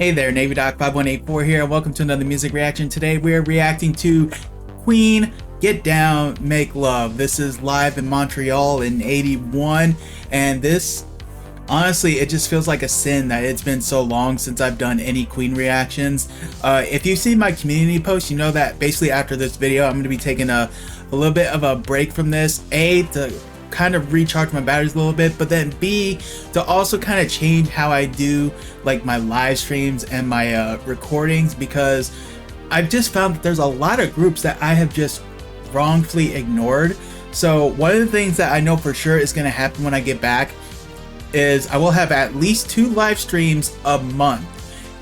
Hey there, Navy Doc 5184 here, and welcome to another music reaction. Today we're reacting to Queen, Get Down, Make Love. This is live in Montreal in '81, and this, honestly, it just feels like a sin that it's been so long since I've done any Queen reactions. If you've seen my community post, you know that basically after this video, I'm going to be taking a little bit of a break from this. A, to kind of recharge my batteries a little bit, but then B, to also kind of change how I do like my live streams and my recordings, because I've just found that there's a lot of groups that I have just wrongfully ignored. So one of the things that I know for sure is going to happen when I get back is I will have at least 2 live streams a month,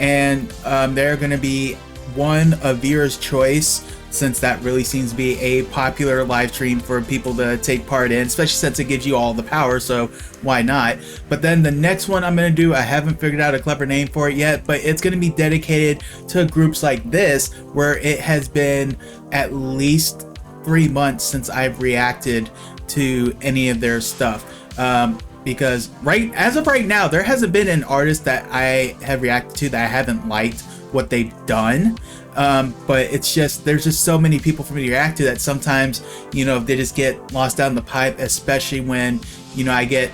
and they're going to be one of viewer's choice, since that really seems to be a popular live stream for people to take part in, especially since it gives you all the power, so why not? But then the next one I'm going to do, I haven't figured out a clever name for it yet, but it's going to be dedicated to groups like this, where it has been at least 3 months since I've reacted to any of their stuff. Because as of right now, there hasn't been an artist that I have reacted to that I haven't liked what they've done. But it's just, there's just so many people for me to react to that sometimes, you know, they just get lost down the pipe, especially when, you know, I get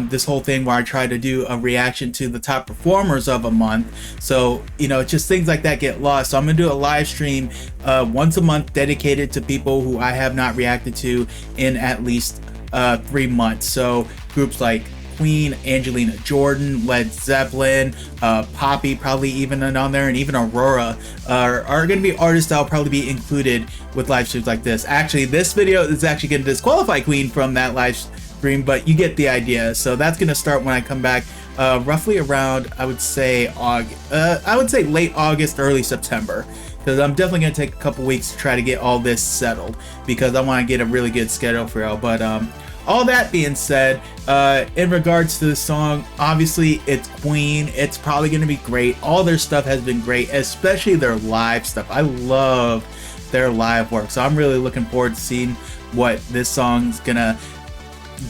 this whole thing where I try to do a reaction to the top performers of a month. So, you know, just things like that get lost. So I'm gonna do a live stream once a month dedicated to people who I have not reacted to in at least 3 months. So groups like Queen, Angelina Jordan, Led Zeppelin, Poppy probably even on there, and even Aurora are going to be artists that will probably be included with live streams like this. Actually, this video is actually going to disqualify Queen from that live stream, but you get the idea. So that's going to start when I come back, roughly around, I would say late August, early September. Because I'm definitely going to take a couple weeks to try to get all this settled, because I want to get a really good schedule for y'all. But all that being said, in regards to the song, obviously it's Queen. It's probably going to be great. All their stuff has been great, especially their live stuff. I love their live work. So I'm really looking forward to seeing what this song's going to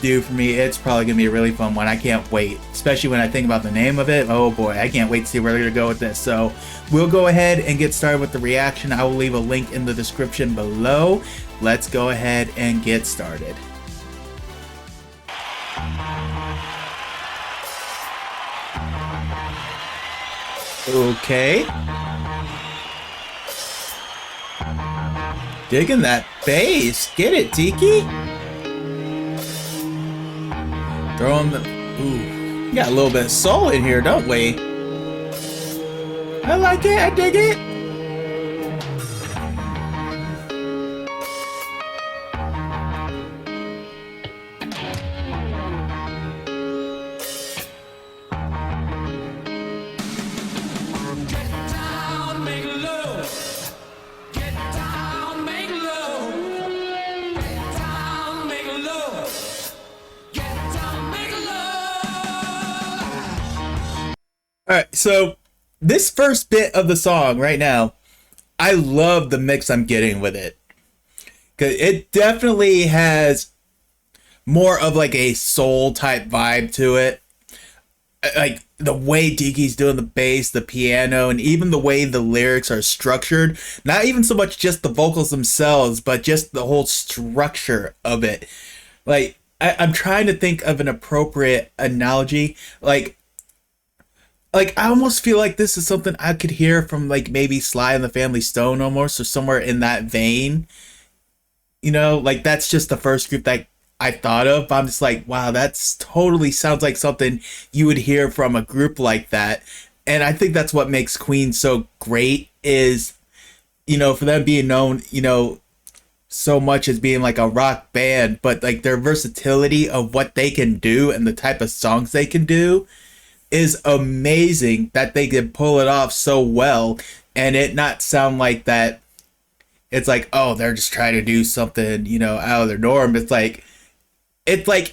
do for me. It's probably going to be a really fun one. I can't wait, especially when I think about the name of it. Oh boy, I can't wait to see where they're going to go with this. So we'll go ahead and get started with the reaction. I will leave a link in the description below. Let's go ahead and get started. Okay. Digging that bass. Get it, Tiki? Throwing the... Ooh. We got a little bit of soul in here, don't we? I like it. I dig it. Alright, so this first bit of the song right now, I love the mix I'm getting with it. Because it definitely has more of like a soul type vibe to it. Like the way Diki's doing the bass, the piano, and even the way the lyrics are structured. Not even so much just the vocals themselves, but just the whole structure of it. Like, I'm trying to think of an appropriate analogy. Like I almost feel like this is something I could hear from like maybe Sly and the Family Stone almost, or somewhere in that vein. You know, like that's just the first group that I thought of. I'm just like, wow, that's totally sounds like something you would hear from a group like that. And I think that's what makes Queen so great is, you know, for them being known, you know, so much as being like a rock band, but like their versatility of what they can do and the type of songs they can do is amazing, that they can pull it off so well and it not sound like that it's like, oh, they're just trying to do something, you know, out of their norm. It's like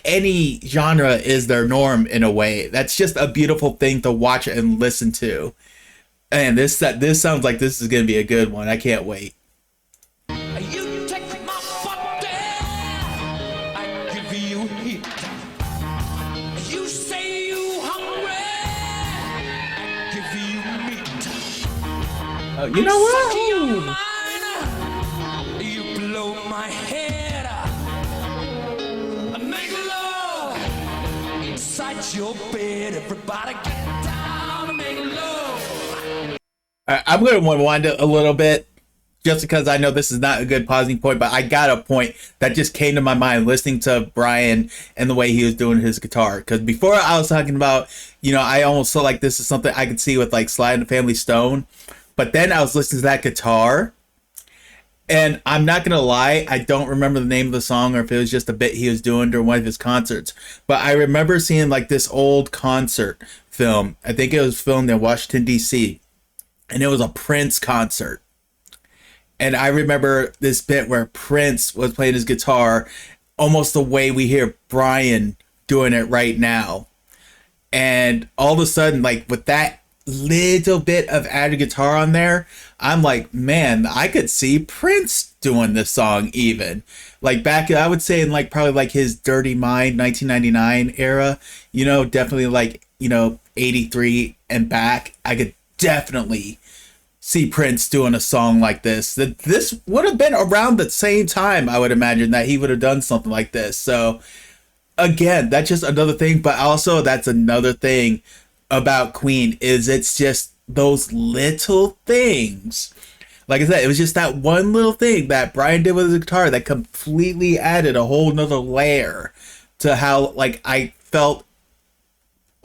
any genre is their norm in a way. That's just a beautiful thing to watch and listen to. And this sounds like this is going to be a good one. I can't wait. You take my body, I give you heat. You say you hungry, I give you You know Suck your what? mind, you blow my head. Make love inside your bed. Everybody get down and make love. I'm going to wind it a little bit just because I know this is not a good pausing point, but I got a point that just came to my mind listening to Brian and the way he was doing his guitar. Because before I was talking about, I almost felt like this is something I could see with like Sly and the Family Stone. But then I was listening to that guitar, and I'm not going to lie, I don't remember the name of the song or if it was just a bit he was doing during one of his concerts. But I remember seeing like this old concert film. I think it was filmed in Washington, D.C., and it was a Prince concert. And I remember this bit where Prince was playing his guitar almost the way we hear Brian doing it right now. And all of a sudden, like with that little bit of added guitar on there, I'm like, man, I could see Prince doing this song even. Like back, I would say in like probably like his Dirty Mind 1999 era, definitely like, 83 and back, I could definitely see Prince doing a song like this. That this would have been around the same time, I would imagine, that he would have done something like this. So again, that's just another thing, but also that's another thing about Queen is it's just those little things. Like I said, it was just that one little thing that Brian did with his guitar that completely added a whole nother layer to how like I felt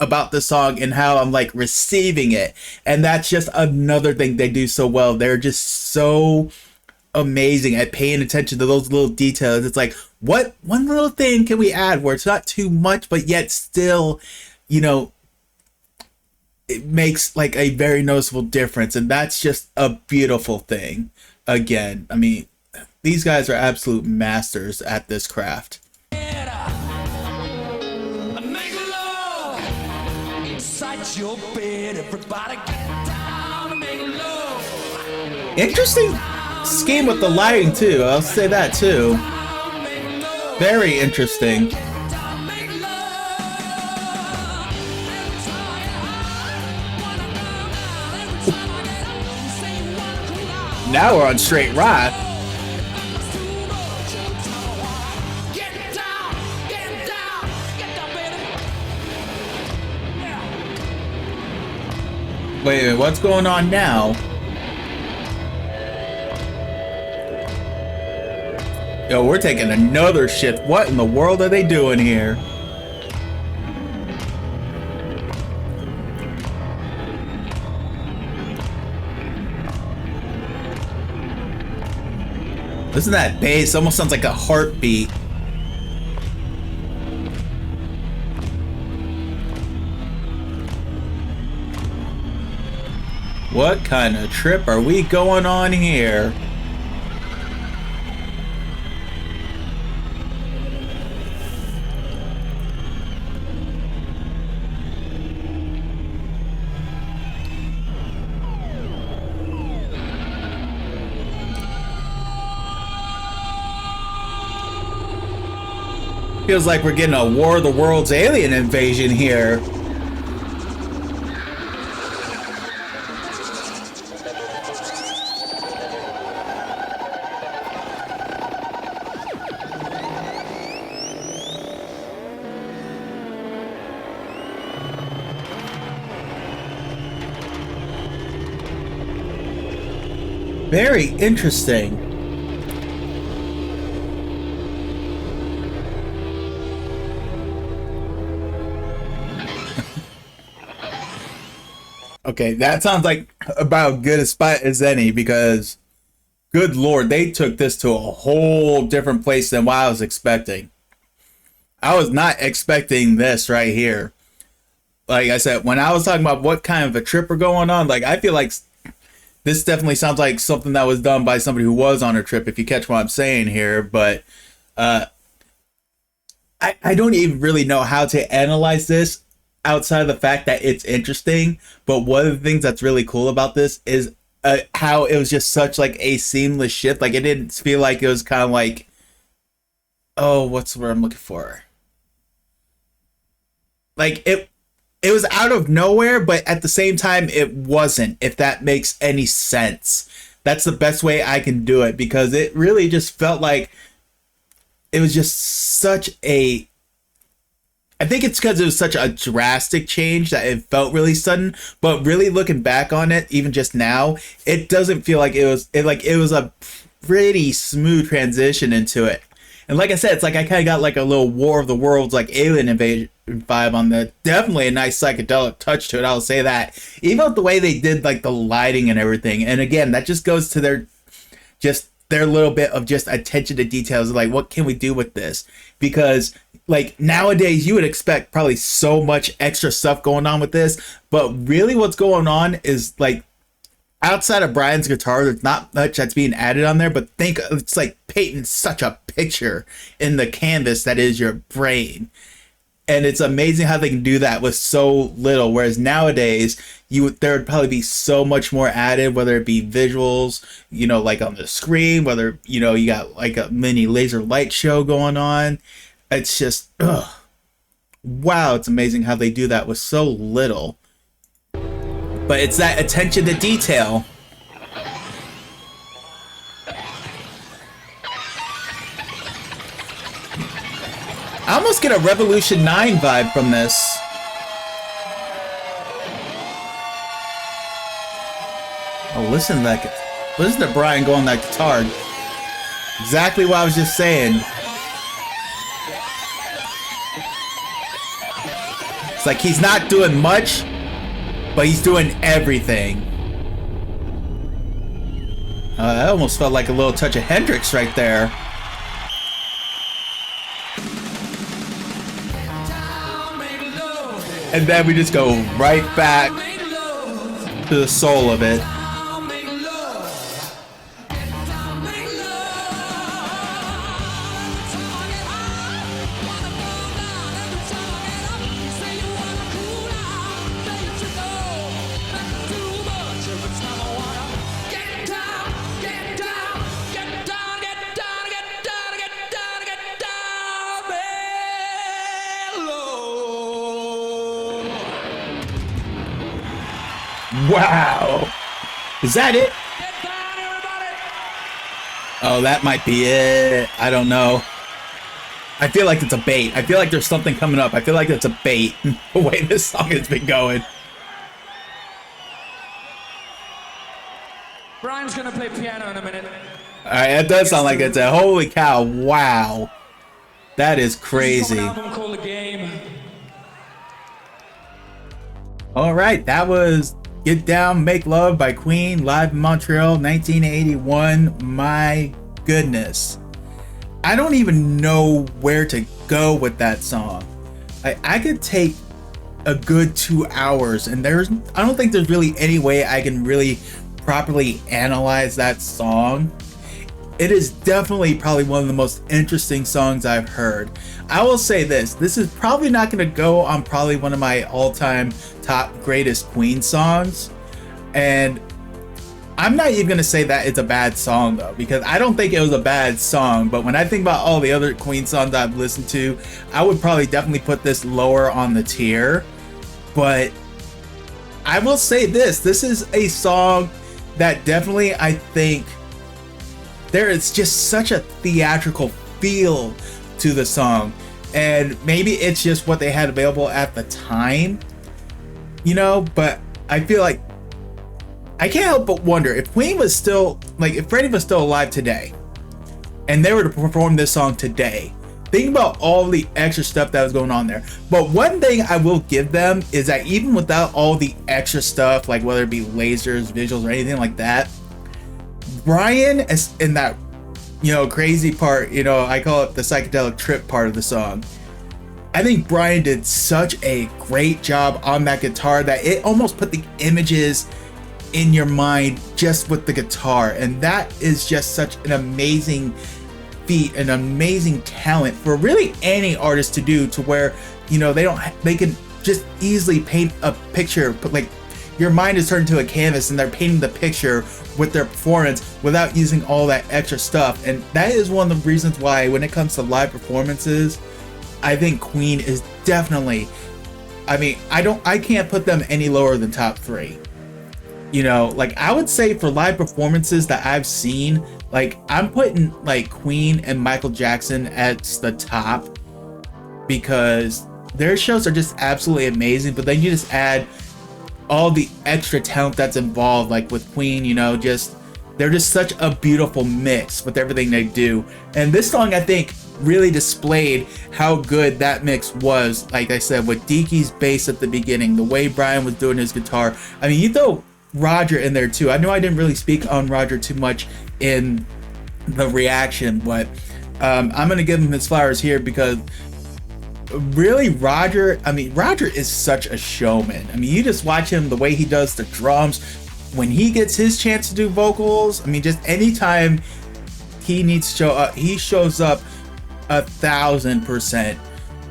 about the song and how I'm like receiving it. And that's just another thing they do so well. They're just so amazing at paying attention to those little details. It's like, what one little thing can we add where it's not too much, but yet still, it makes like a very noticeable difference. And that's just a beautiful thing. Again, I mean, these guys are absolute masters at this craft. Your bed, everybody get down and make love. Interesting scheme with the lighting too. I'll say that too. Very interesting. Now we're on straight rock. Wait, what's going on now? Yo, we're taking another shift. What in the world are they doing here? Listen to that bass. Almost sounds like a heartbeat. What kind of trip are we going on here? Feels like we're getting a War of the Worlds alien invasion here. Very interesting. Okay, that sounds like about good a spot as any because, good lord, they took this to a whole different place than what I was expecting. I was not expecting this right here. Like I said, when I was talking about what kind of a trip we're going on, like I feel like this definitely sounds like something that was done by somebody who was on a trip, if you catch what I'm saying here. But I don't even really know how to analyze this outside of the fact that it's interesting. But one of the things that's really cool about this is how it was just such like a seamless shift. Like it didn't feel like it was kind of like, oh, what's the word I'm looking for? Like it it was out of nowhere, but at the same time, it wasn't, if that makes any sense. That's the best way I can do it, because it really just felt like it was just such a, I think it's because it was such a drastic change that it felt really sudden, but really looking back on it, even just now, it doesn't feel like it was, it was a pretty smooth transition into it. And like I said, it's like I kind of got like a little War of the Worlds, like Alien Invasion vibe on that. Definitely a nice psychedelic touch to it, I'll say that. Even with the way they did like the lighting and everything. And again, that just goes to their little bit of just attention to details. Like, what can we do with this? Because like nowadays you would expect probably so much extra stuff going on with this, but really what's going on is like, outside of Brian's guitar, there's not much that's being added on there, but think it's like painting such a picture in the canvas that is your brain. And it's amazing how they can do that with so little. Whereas nowadays, there would probably be so much more added, whether it be visuals, you know, like on the screen, whether, you know, you got like a mini laser light show going on. It's just, wow, it's amazing how they do that with so little. But it's that attention to detail. I almost get a Revolution 9 vibe from this. Oh, listen to that. Listen to Brian go on that guitar. Exactly what I was just saying. It's like he's not doing much, but he's doing everything. That almost felt like a little touch of Hendrix right there. And then we just go right back to the soul of it. Wow. Is that it? Oh, that might be it. I don't know. I feel like it's a bait. I feel like there's something coming up. I feel like it's a bait, the way this song has been going. Brian's gonna play piano in a minute. Alright, that does sound like it's a holy cow. Wow. That is crazy. This is an album called The Game. Alright, that was Get Down, Make Love by Queen, live in Montreal, 1981. My goodness. I don't even know where to go with that song. I could take a good 2 hours, and I don't think there's really any way I can really properly analyze that song. It is definitely probably one of the most interesting songs I've heard. I will say this is probably not going to go on probably one of my all-time top greatest Queen songs, and I'm not even going to say that it's a bad song though, because I don't think it was a bad song, but when I think about all the other Queen songs I've listened to, I would probably definitely put this lower on the tier. But I will say this is a song that definitely, I think, there is just such a theatrical feel to the song, and maybe it's just what they had available at the time, you know, but I feel like I can't help but wonder if Queen was still, like, if Freddie was still alive today and they were to perform this song today, think about all the extra stuff that was going on there. But one thing I will give them is that even without all the extra stuff, like whether it be lasers, visuals, or anything like that, Brian is in that, you know, crazy part, you know, I call it the psychedelic trip part of the song. I think Brian did such a great job on that guitar that it almost put the images in your mind just with the guitar, and that is just such an amazing feat, an amazing talent for really any artist to do, to where, you know, they can just easily paint a picture, but like your mind is turned to a canvas and they're painting the picture with their performance without using all that extra stuff. And that is one of the reasons why when it comes to live performances, I think Queen is definitely I mean, I can't put them any lower than top 3. You know, like I would say for live performances that I've seen, like I'm putting like Queen and Michael Jackson at the top because their shows are just absolutely amazing. But then you just add all the extra talent that's involved, like with Queen, you know, just they're just such a beautiful mix with everything they do. And this song, I think, really displayed how good that mix was. Like I said, with Deaky's bass at the beginning, the way Brian was doing his guitar. I mean, you throw Roger in there too. I know I didn't really speak on Roger too much in the reaction, but I'm gonna give him his flowers here because really Roger is such a showman. I mean, you just watch him, the way he does the drums when he gets his chance to do vocals. I mean, just anytime he needs to show up, he shows up 1,000%.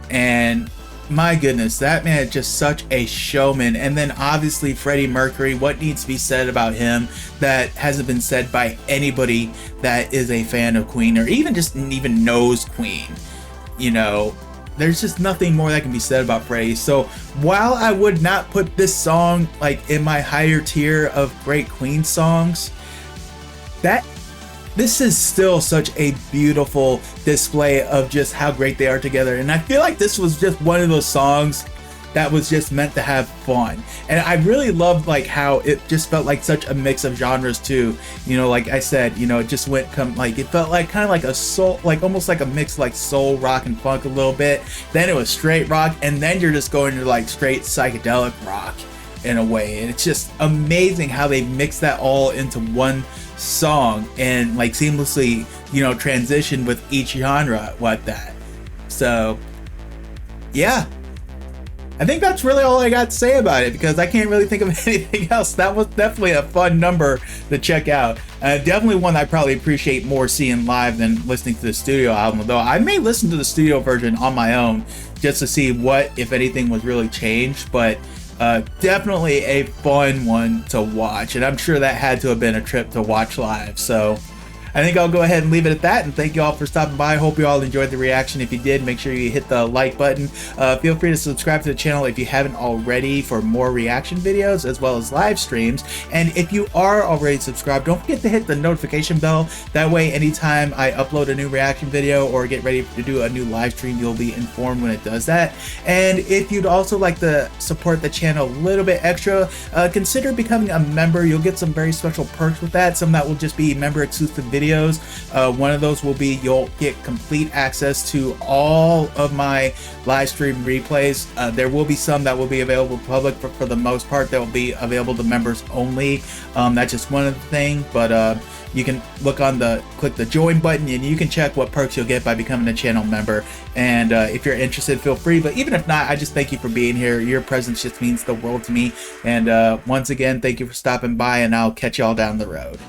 And my goodness, that man is just such a showman. And then obviously Freddie Mercury, what needs to be said about him that hasn't been said by anybody that is a fan of Queen or even just even knows Queen? You know, there's just nothing more that can be said about Freddie. So while I would not put this song like in my higher tier of great Queen songs, this is still such a beautiful display of just how great they are together. And I feel like this was just one of those songs that was just meant to have fun. And I really loved like how it just felt like such a mix of genres too. You know, like I said, you know, it just went like it felt like kind of like a soul, like almost like a mix like soul, rock, and funk a little bit. Then it was straight rock, and then you're just going to like straight psychedelic rock in a way. And it's just amazing how they mix that all into one song and like seamlessly, you know, transition with each genre like that. So yeah, I think that's really all I got to say about it because I can't really think of anything else. That was definitely a fun number to check out. Definitely one I probably appreciate more seeing live than listening to the studio album, though I may listen to the studio version on my own just to see what, if anything, was really changed. But definitely a fun one to watch, and I'm sure that had to have been a trip to watch live. So I think I'll go ahead and leave it at that, and thank you all for stopping by. Hope you all enjoyed the reaction. If you did, make sure you hit the like button. Feel free to subscribe to the channel if you haven't already for more reaction videos as well as live streams. And if you are already subscribed, don't forget to hit the notification bell. That way, anytime I upload a new reaction video or get ready to do a new live stream, you'll be informed when it does that. And if you'd also like to support the channel a little bit extra, consider becoming a member. You'll get some very special perks with that. Some that will just be member exclusive videos. One of those will be you'll get complete access to all of my live stream replays. There will be some that will be available to public, but for the most part that will be available to members only. That's just one of the things, but you can click the join button and you can check what perks you'll get by becoming a channel member. And if you're interested, feel free. But even if not, I just thank you for being here. Your presence just means the world to me. And once again, thank you for stopping by, and I'll catch y'all down the road.